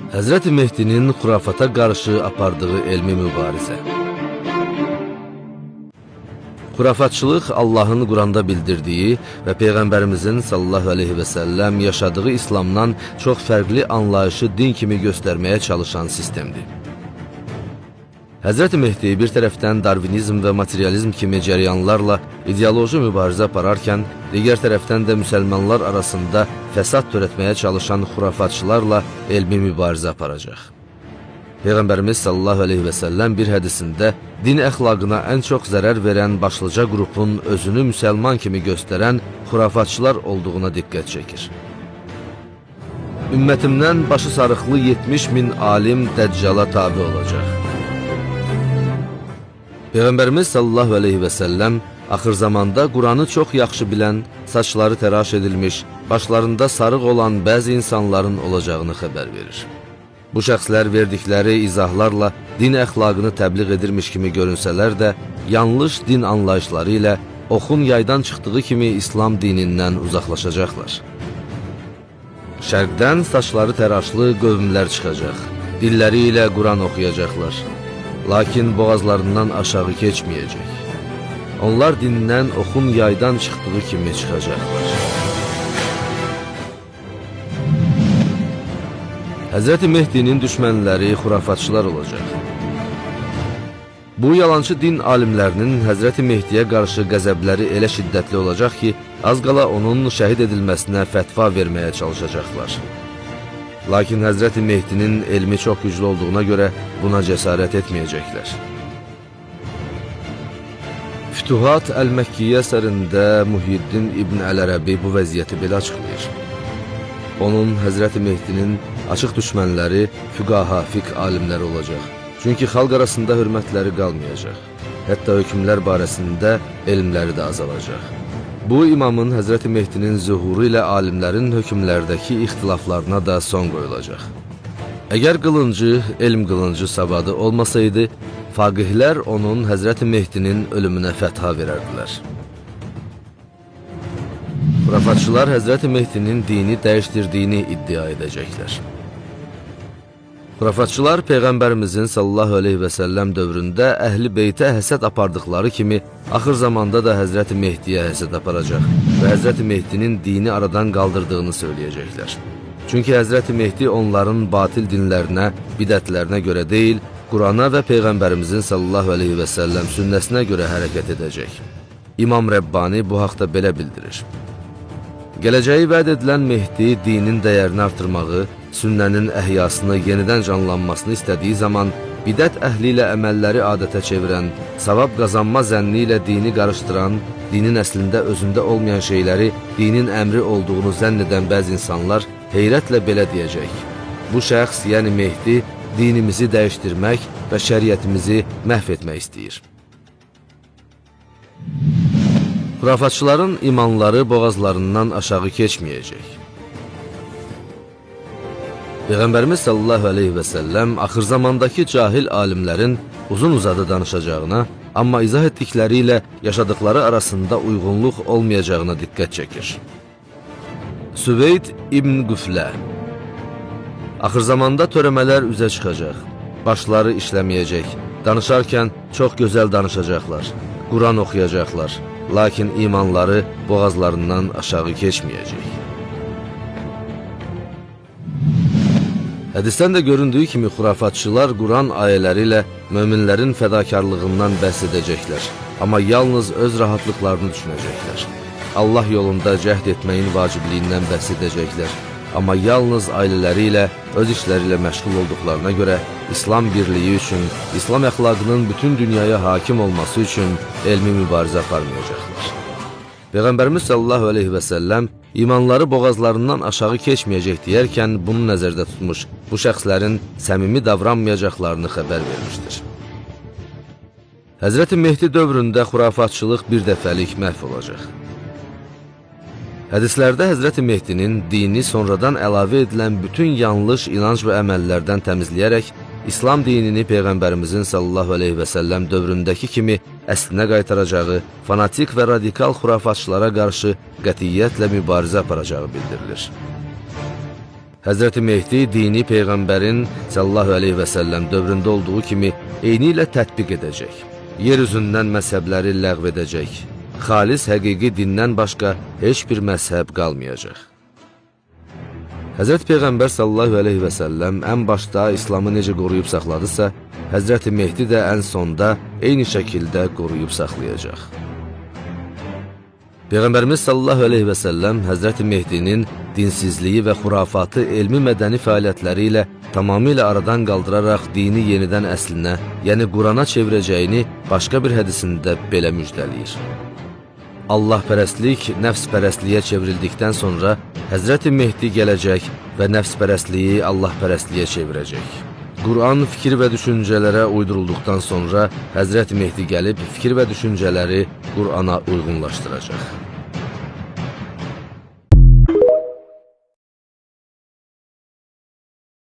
Həzrəti Mehdinin xurafata qarşı apardığı elmi mübarizə. Xurafatçılıq Allahın Quranda bildirdiyi və Peyğəmbərimizin sallallahu aleyhi və səlləm yaşadığı İslamdan çox fərqli anlayışı din kimi göstərməyə çalışan sistemdir. Həzrəti Mehdi bir tərəfdən darvinizm və materializm kimi cəryanlarla ideoloji mübarizə apararkən, digər tərəfdən də müsəlmanlar arasında fəsad törətməyə çalışan xurafatçılarla elmi mübarizə aparacaq. Peyğəmbərimiz sallallahu aleyhi və səlləm bir hədisində din əxlaqına ən çox zərər verən başlıca qrupun özünü müsəlman kimi göstərən xurafatçılar olduğuna diqqət çəkir. Ümmətimdən başı sarıqlı 70 min alim Dəccala tabi olacaq. Peyğəmbərimiz sallallahu aleyhi və səlləm axır zamanda Quranı çox yaxşı bilən, saçları təraş edilmiş, başlarında sarıq olan bəzi insanların olacağını xəbər verir. Bu şəxslər verdikləri izahlarla din əxlaqını təbliğ edirmiş kimi görünsələr də, yanlış din anlayışları ilə oxun yaydan çıxdığı kimi İslam dinindən uzaqlaşacaqlar. Şərqdən saçları təraşlı qövmlər çıxacaq, dilləri ilə Quran oxuyacaqlar. Lakin boğazlarından aşağı keçməyəcək. Onlar dindən oxun yaydan çıxdığı kimi çıxacaqlar. Həzrəti Mehdinin düşmənləri xurafatçılar olacaq. Bu yalancı din alimlərinin Həzrəti Mehdiyə qarşı qəzəbləri elə şiddətli olacaq ki, az qala onun şəhid edilməsinə fətva verməyə çalışacaqlar. Lakin Həzrəti Mehdinin elmi çox güclü olduğuna görə buna cəsarət etməyəcəklər. Fütuhat Əl-Məkkiyyə əsərində Muhyiddin İbn Əl-Ərəbi bu vəziyyəti belə açıqlayır. Onun Həzrəti Mehdinin açıq düşmənləri füqaha, fiqh alimləri olacaq. Çünki xalq arasında hörmətləri qalmayacaq. Hətta hökmlər barəsində elmləri də azalacaq. Bu imamın Həzrəti Mehdinin zühuru ilə alimlərin hökmlərdəki ixtilaflarına da son qoyulacaq. Əgər qılıncı, elm qılıncı savadı olmasaydı, faqihlər onun Həzrəti Mehdinin ölümünə fətha verərdilər. Xurafatçılar Həzrəti Mehdinin dini dəyişdirdiyini iddia edəcəklər. Xurafatçılar Peyğəmbərimizin sallallahu aleyhi və səlləm dövründə Əhl-i Beytə həsəd apardıqları kimi, axır zamanda da Həzrəti Mehdiyə həsəd aparacaq və Həzrəti Mehdinin dini aradan qaldırdığını söyləyəcəklər. Çünki Həzrəti Mehdi onların batil dinlərinə, bidətlərinə görə deyil, Qurana və Peyğəmbərimizin sallallahu aleyhi və səlləm sünnəsinə görə hərəkət edəcək. İmam Rəbbani bu haqda belə bildirir. Gələcəyi vəd edilən Mehdi dinin dəyərini artırmağı, sünnənin əhyasını yenidən canlanmasını istədiyi zaman bidət əhli ilə əməlləri adətə çevirən, savab qazanma zənni ilə dini qarışdıran, dinin əslində özündə olmayan şeyləri dinin əmri olduğunu zənn edən bəzi insanlar heyrətlə belə deyəcək. Bu şəxs, yəni Mehdi, dinimizi dəyişdirmək və şəriətimizi məhv etmək istəyir. Xurafatçıların imanları boğazlarından aşağı keçməyəcək. Peyğəmbərimiz sallallahu aleyhi və səlləm axır zamandakı cahil alimlərin uzun-uzadı danışacağına, amma izah etdikləri ilə yaşadıkları arasında uyğunluq olmayacağına diqqət çəkir. Süveyd İbn Qüflə: axır zamanda törəmələr üzə çıxacaq, başları işləməyəcək, danışarkən çox gözəl danışacaqlar, Quran oxuyacaqlar, lakin imanları boğazlarından aşağı keçməyəcək. Hədisdən də göründüyü kimi xurafatçılar Quran ayələri ilə möminlərin fədakarlığından bəhs edəcəklər, amma yalnız öz rahatlıqlarını düşünəcəklər. Allah yolunda cəhd etməyin vacibliyindən bəhs edəcəklər, amma yalnız ailələri ilə, öz işləri ilə məşğul olduqlarına görə İslam birliyi üçün, İslam əxlaqının bütün dünyaya hakim olması üçün elmi mübarizə aparmayacaqlar. Peyğəmbərimiz sallallahu aleyhi və səlləm imanları boğazlarından aşağı keçməyəcək deyərkən bunu nəzərdə tutmuş, bu şəxslərin səmimi davranmayacaqlarını xəbər vermişdir. Həzrəti Mehdi dövründə xurafatçılıq bir dəfəlik məhv olacaq. Hədislərdə Həzrəti Mehdinin dini sonradan əlavə edilən bütün yanlış inanc və əməllərdən təmizləyərək İslam dinini Peyğəmbərimizin sallallahu aleyhi və səlləm dövründəki kimi əslinə qaytaracağı, fanatik və radikal xurafatçılara qarşı qətiyyətlə mübarizə aparacağı bildirilir. Həzrəti Mehdi dini Peyğəmbərin sallallahu əleyhi və səlləm dövründə olduğu kimi eyni ilə tətbiq edəcək. Yer üzündən məzhəbləri ləğv edəcək. Xalis həqiqi dindən başqa heç bir məzhəb qalmayacaq. Həzrət Peyğəmbər sallallahu əleyhi və səlləm ən başda İslamı necə qoruyub saxladısa, Həzrəti Mehdi də ən sonda eyni şəkildə qoruyub saxlayacaq. Peyğəmbərimiz sallallahu əleyhi və səlləm Həzrəti Mehdinin dinsizliyi və xurafatı elmi mədəni fəaliyyətləri ilə tamamilə aradan qaldıraraq dini yenidən əslinə, yəni Qurana çevirəcəyini başqa bir hədisində belə müjdələyir. Allahpərəstlik nəfspərəstliyə çevrildikdən sonra Həzrəti Mehdi gələcək və nəfspərəstliyi Allahpərəstliyə çevirəcək. Quran fikir və düşüncələrə uydurulduqdan sonra Həzrəti Mehdi gəlib fikir və düşüncələri Qurana uyğunlaşdıracaq.